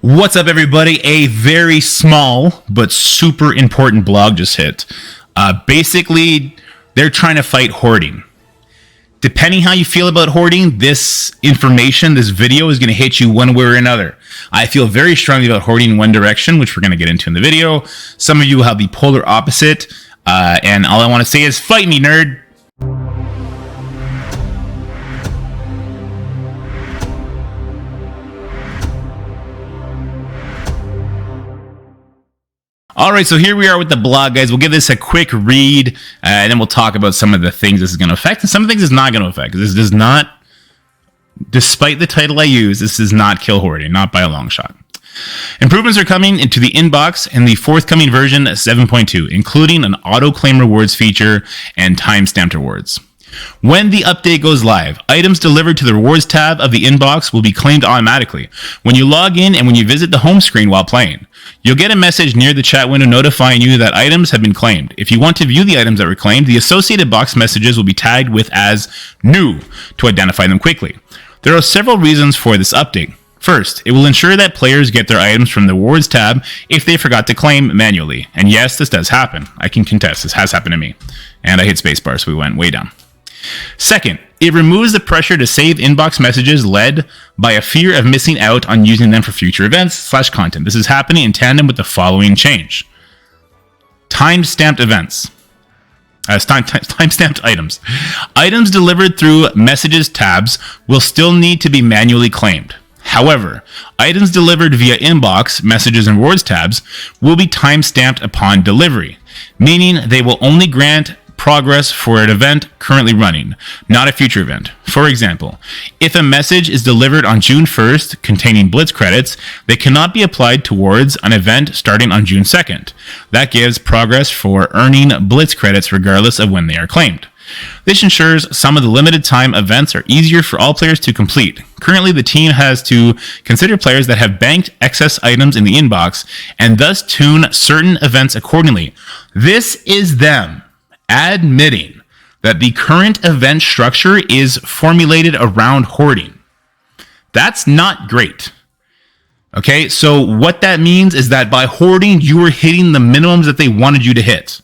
What's up, everybody? A very small but super important blog just hit. Basically, they're trying to fight hoarding. Depending how you feel about hoarding, this information, this video is going to hit you one way or another. I feel very strongly about hoarding in one direction, which we're going to get into in the video. Some of you will have the polar opposite. And all I want to say is fight me, nerd. All right, so here we are with the blog, guys. We'll give this a quick read, and then we'll talk about some of the things this is going to affect and some of the things it's not going to affect. This does not, despite the title I use, this does not kill hoarding, not by a long shot. Improvements are coming into the inbox in the forthcoming version 7.2, including an auto-claim rewards feature and time-stamped rewards. When the update goes live, items delivered to the rewards tab of the inbox will be claimed automatically when you log in and when you visit the home screen while playing. You'll get a message near the chat window notifying you that items have been claimed. If you want to view the items that were claimed, the associated box messages will be tagged with as new to identify them quickly. There are several reasons for this update. First, it will ensure that players get their items from the rewards tab if they forgot to claim manually. And yes, this does happen. I can contest. This has happened to me. And I hit spacebar, so we went way down. Second, it removes the pressure to save inbox messages led by a fear of missing out on using them for future events/content. This is happening in tandem with the following change. Time-stamped events. Time-stamped items. Items delivered through messages tabs will still need to be manually claimed. However, items delivered via inbox, messages, and rewards tabs will be time-stamped upon delivery, meaning they will only grant progress for an event currently running, not a future event. For example, if a message is delivered on June 1st containing Blitz credits, they cannot be applied towards an event starting on June 2nd. That gives progress for earning Blitz credits regardless of when they are claimed. This ensures some of the limited time events are easier for all players to complete. Currently, the team has to consider players that have banked excess items in the inbox and thus tune certain events accordingly. This is them admitting that the current event structure is formulated around hoarding. That's not great. Okay, so what that means is that by hoarding, you are hitting the minimums that they wanted you to hit.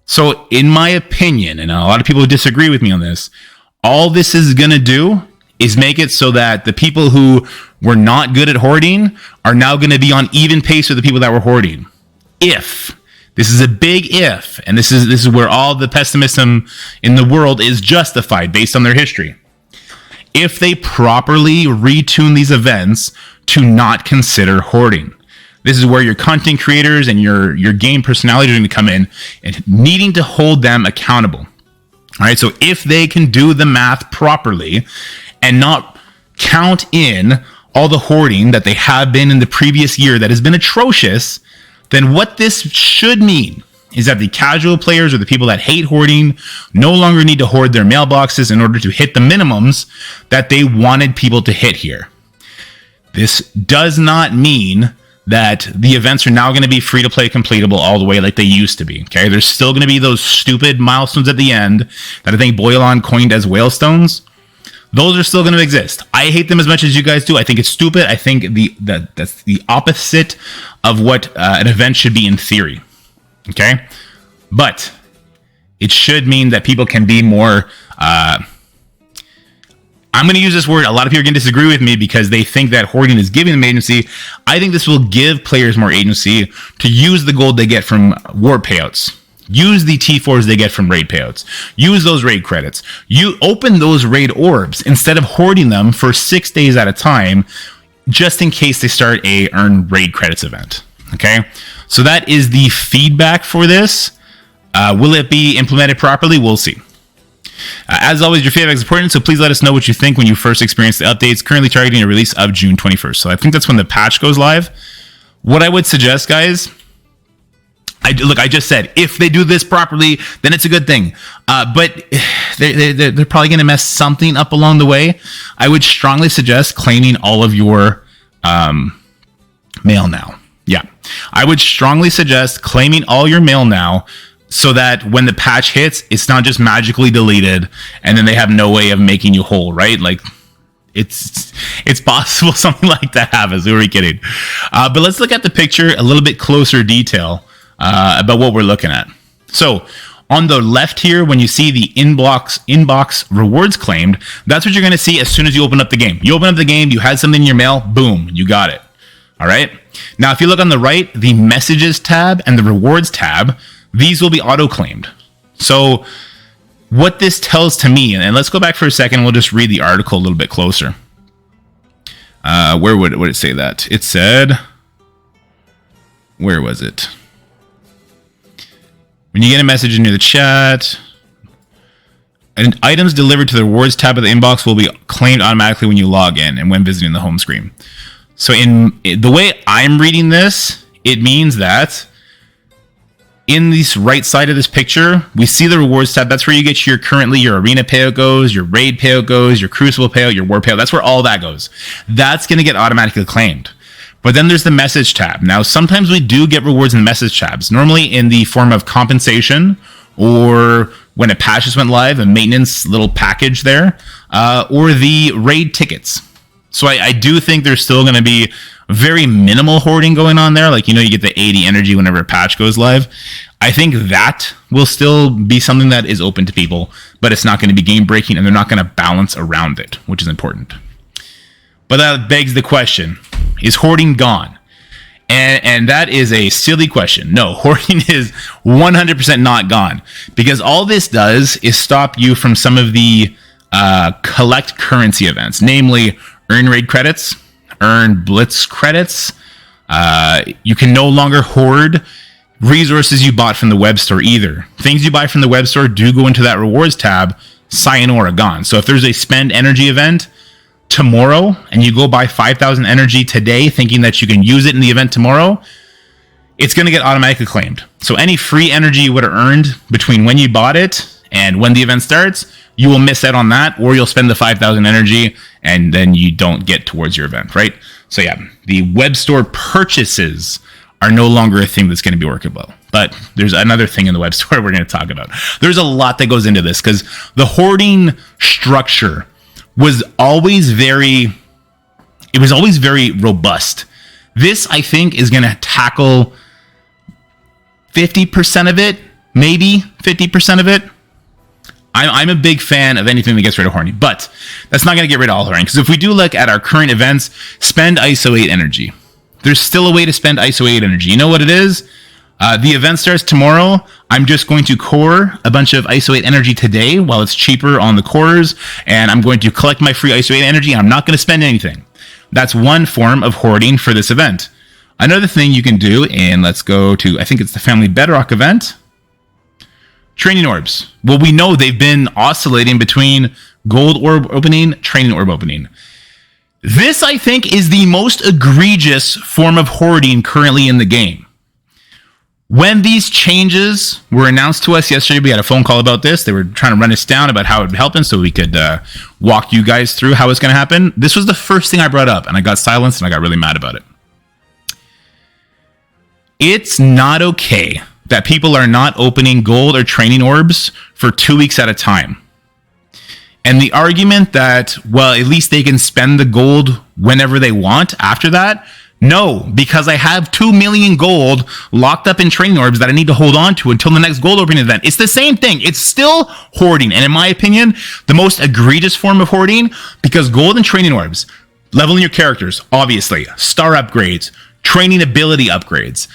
So in my opinion, and a lot of people disagree with me on this, all this is going to do is make it so that the people who were not good at hoarding are now going to be on even pace with the people that were hoarding. This is a big if, and this is where all the pessimism in the world is justified based on their history. If they properly retune these events to not consider hoarding. This is where your content creators and your game personalities are going to come in and needing to hold them accountable. All right, so if they can do the math properly and not count in all the hoarding that they have been in the previous year that has been atrocious, then what this should mean is that the casual players or the people that hate hoarding no longer need to hoard their mailboxes in order to hit the minimums that they wanted people to hit here. This does not mean that the events are now going to be free to play completable all the way like they used to be. Okay, there's still going to be those stupid milestones at the end that I think Boylan coined as whalestones. Those are still going to exist. I hate them as much as you guys do. I think it's stupid. I think that's the opposite of what an event should be in theory. Okay? But it should mean that people can be more... I'm going to use this word. A lot of people are going to disagree with me because they think that hoarding is giving them agency. I think this will give players more agency to use the gold they get from war payouts. Use the T4s they get from raid payouts. Use those raid credits. You open those raid orbs instead of hoarding them for 6 days at a time, just in case they start a earn raid credits event. Okay, so that is the feedback for this. Will it be implemented properly? We'll see. As always, your feedback is important, so please let us know what you think when you first experience the updates. Currently targeting a release of June 21st. So I think that's when the patch goes live. What I would suggest, guys, I just said, if they do this properly, then it's a good thing. But they're probably going to mess something up along the way. I would strongly suggest claiming all of your mail now. Yeah, I would strongly suggest claiming all your mail now so that when the patch hits, it's not just magically deleted and then they have no way of making you whole, right? Like, It's possible something like that happens. Who are we kidding? But let's look at the picture a little bit closer detail about what we're looking at. So on the left here, when you see the inbox rewards claimed, that's what you're going to see as soon as you open up the game. You open up the game, you had something in your mail, boom, you got it. All right. Now, if you look on the right, the messages tab and the rewards tab, these will be auto-claimed. So what this tells to me, and let's go back for a second, we'll just read the article a little bit closer. Where would it say that? It said, where was it? When you get a message into the chat, and items delivered to the rewards tab of the inbox will be claimed automatically when you log in and when visiting the home screen. So in the way I'm reading this, it means that in this right side of this picture, we see the rewards tab. That's where you get your arena payout goes, your raid payout goes, your crucible payout, your war payout. That's where all that goes. That's going to get automatically claimed. But then there's the message tab. Now, sometimes we do get rewards in the message tabs, normally in the form of compensation or when a patch just went live, a maintenance little package there, or the raid tickets. So I do think there's still going to be very minimal hoarding going on there. Like, you get the 80 energy whenever a patch goes live. I think that will still be something that is open to people, but it's not going to be game breaking and they're not going to balance around it, which is important. But that begs the question, is hoarding gone? And that is a silly question. No, hoarding is 100% not gone, because all this does is stop you from some of the collect currency events, namely earn raid credits, earn blitz credits. You can no longer hoard resources you bought from the web store either. Things you buy from the web store do go into that rewards tab, sayonara, gone. So if there's a spend energy event tomorrow and you go buy 5,000 energy today thinking that you can use it in the event tomorrow, it's going to get automatically claimed. So any free energy you would have earned between when you bought it and when the event starts, you will miss out on that, or you'll spend the 5,000 energy and then you don't get towards your event, right? So yeah, the web store purchases are no longer a thing that's going to be workable. But there's another thing in the web store we're going to talk about. There's a lot that goes into this because the hoarding structure was always very robust. This, I think, is going to tackle 50% of it, maybe 50% of it. I'm a big fan of anything that gets rid of hoarding, but that's not going to get rid of all hoarding, because if we do look at our current events, spend ISO 8 energy. There's still a way to spend ISO 8 energy. You know what it is? The event starts tomorrow. I'm just going to core a bunch of ISO 8 energy today while it's cheaper on the cores, and I'm going to collect my free ISO 8 energy, and I'm not going to spend anything. That's one form of hoarding for this event. Another thing you can do, and let's go to, I think it's the Family Bedrock event, training orbs. Well, we know they've been oscillating between gold orb opening, training orb opening. This, I think, is the most egregious form of hoarding currently in the game. When these changes were announced to us yesterday, we had a phone call about this. They were trying to run us down about how it would help us so we could walk you guys through how it's going to happen. This was the first thing I brought up, and I got silenced, and I got really mad about it. It's not okay that people are not opening gold or training orbs for 2 weeks at a time. And the argument that, well, at least they can spend the gold whenever they want after that. No, because I have 2 million gold locked up in training orbs that I need to hold on to until the next gold opening event. It's the same thing. It's still hoarding. And in my opinion, the most egregious form of hoarding, because gold and training orbs, leveling your characters, obviously, star upgrades, training ability upgrades,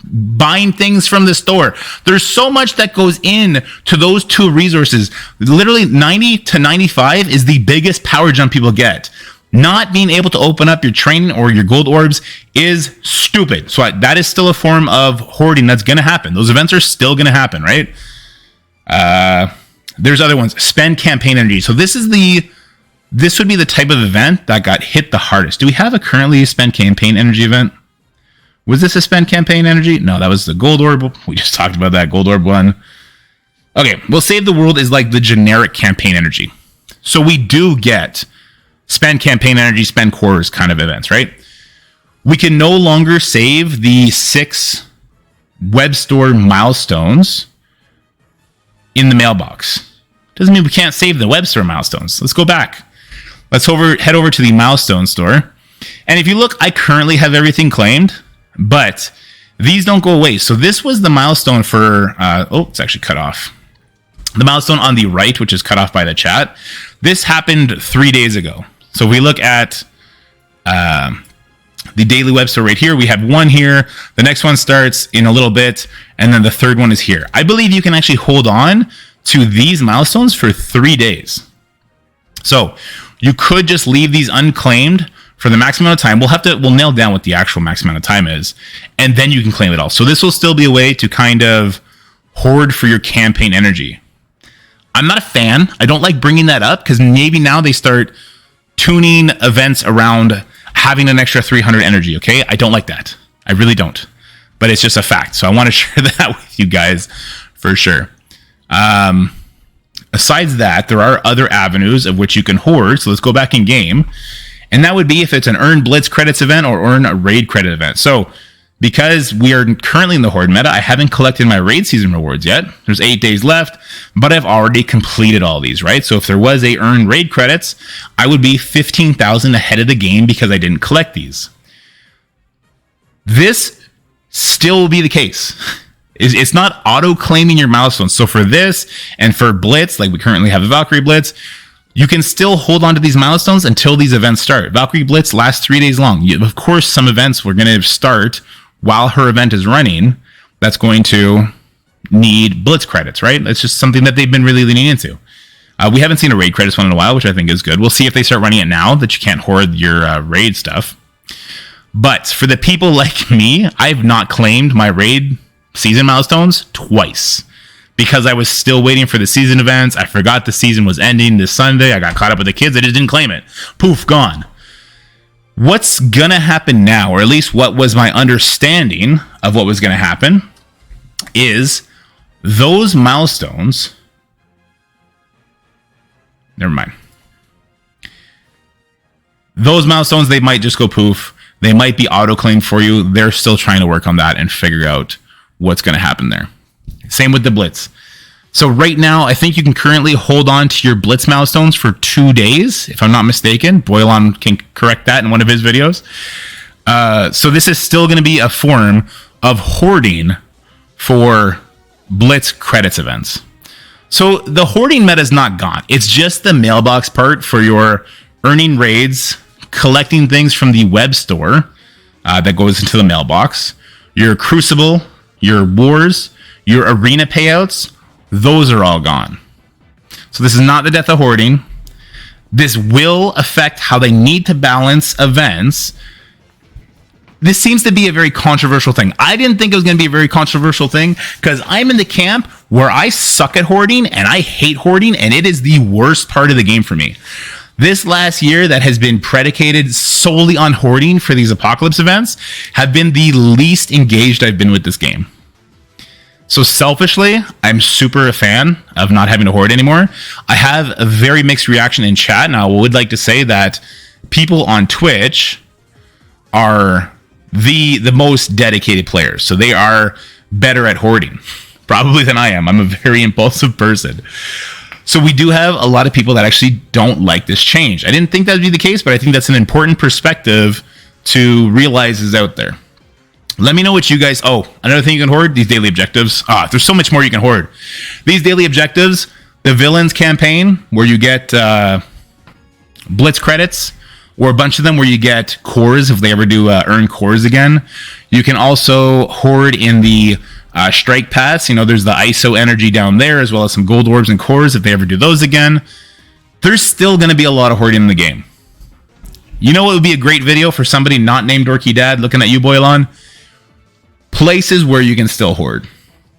buying things from the store. There's so much that goes in to those two resources. Literally 90 to 95 is the biggest power jump people get. Not being able to open up your training or your gold orbs is stupid. So that is still a form of hoarding that's going to happen. Those events are still going to happen, right? There's other ones. Spend campaign energy. So this would be the type of event that got hit the hardest. Do we have a currently spend campaign energy event? Was this a spend campaign energy? No, that was the gold orb. We just talked about that gold orb one. Okay, well, Save the World is like the generic campaign energy. So we do get spend campaign energy, spend cores kind of events, right? We can no longer save the 6 web store milestones in the mailbox. Doesn't mean we can't save the web store milestones. Let's go back. Let's head over to the milestone store. And if you look, I currently have everything claimed, but these don't go away. So this was the milestone for, it's actually cut off. The milestone on the right, which is cut off by the chat. This happened 3 days ago. So if we look at the daily web store right here, we have one here. The next one starts in a little bit, and then the third one is here. I believe you can actually hold on to these milestones for 3 days. So you could just leave these unclaimed for the maximum amount of time. We'll nail down what the actual maximum amount of time is, and then you can claim it all. So this will still be a way to kind of hoard for your campaign energy. I'm not a fan. I don't like bringing that up because maybe now they start tuning events around having an extra 300 energy, okay? I don't like that. I really don't. But it's just a fact. So I want to share that with you guys for sure. Besides that, there are other avenues of which you can hoard. So let's go back in game. And that would be if it's an earn blitz credits event or earn a raid credit event. So because we are currently in the horde meta, I haven't collected my raid season rewards yet. There's 8 days left, but I've already completed all these, right? So if there was a earn raid credits, I would be 15,000 ahead of the game because I didn't collect these. This still will be the case. It's not auto-claiming your milestones. So for this and for Blitz, like we currently have a Valkyrie Blitz, you can still hold on to these milestones until these events start. Valkyrie Blitz lasts 3 days long. Of course, some events we're going to start while her event is running. That's going to need Blitz credits, right? That's just something that they've been really leaning into. We haven't seen a raid credits one in a while, which I think is good. We'll see if they start running it now that you can't hoard your raid stuff. But for the people like me, I've not claimed my raid season milestones twice because I was still waiting for the season events. I forgot the season was ending this Sunday. I got caught up with the kids. I just didn't claim it. Poof, gone. What's going to happen now, or at least what was my understanding of what was going to happen, is those milestones... Never mind. Those milestones, they might just go poof. They might be auto-claimed for you. They're still trying to work on that and figure out what's going to happen there. Same with the Blitz. So right now, I think you can currently hold on to your Blitz milestones for 2 days, if I'm not mistaken. Boylon can correct that in one of his videos. So this is still going to be a form of hoarding for Blitz credits events. So the hoarding meta is not gone. It's just the mailbox part for your earning raids, collecting things from the web store that goes into the mailbox, your Crucible, your wars, your arena payouts, those are all gone. So this is not the death of hoarding. This will affect how they need to balance events. This seems to be a very controversial thing. I didn't think it was going to be a very controversial thing because I'm in the camp where I suck at hoarding and I hate hoarding, and it is the worst part of the game for me. This last year that has been predicated solely on hoarding for these apocalypse events have been the least engaged I've been with this game. So selfishly, I'm super a fan of not having to hoard anymore. I have a very mixed reaction in chat, and I would like to say that people on Twitch are the most dedicated players. So they are better at hoarding, probably than I am. I'm a very impulsive person. So we do have a lot of people that actually don't like this change. I didn't think that would be the case, but I think that's an important perspective to realize is out there. Let me know what you guys... Oh, another thing you can hoard, these daily objectives. There's so much more you can hoard. These daily objectives, the villains campaign, where you get Blitz credits, or a bunch of them where you get cores, if they ever do earn cores again. You can also hoard in the strike pass. You know, there's the ISO energy down there, as well as some gold orbs and cores, if they ever do those again. There's still going to be a lot of hoarding in the game. You know what would be a great video for somebody not named Dorky Dad, looking at you, Boylon? Places where you can still hoard.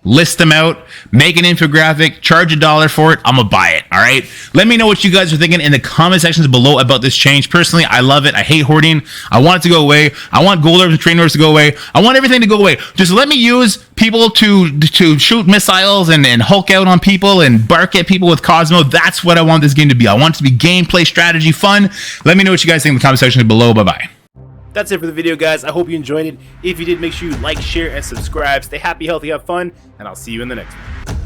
List them out, make an infographic, charge $1 for it. I'm gonna buy it. All right. Let me know what you guys are thinking in the comment sections below about this change. Personally, I love it. I hate hoarding. I want it to go away. I want gold orbs and train orbs to go away. I want everything to go away. Just let me use people to shoot missiles and Hulk out on people and bark at people with Cosmo. That's what I want this game to be. I want it to be gameplay, strategy, fun. Let me know what you guys think in the comment section below. Bye bye. That's it for the video, guys. I hope you enjoyed it. If you did, make sure you like, share, and subscribe. Stay happy, healthy, have fun, and I'll see you in the next one.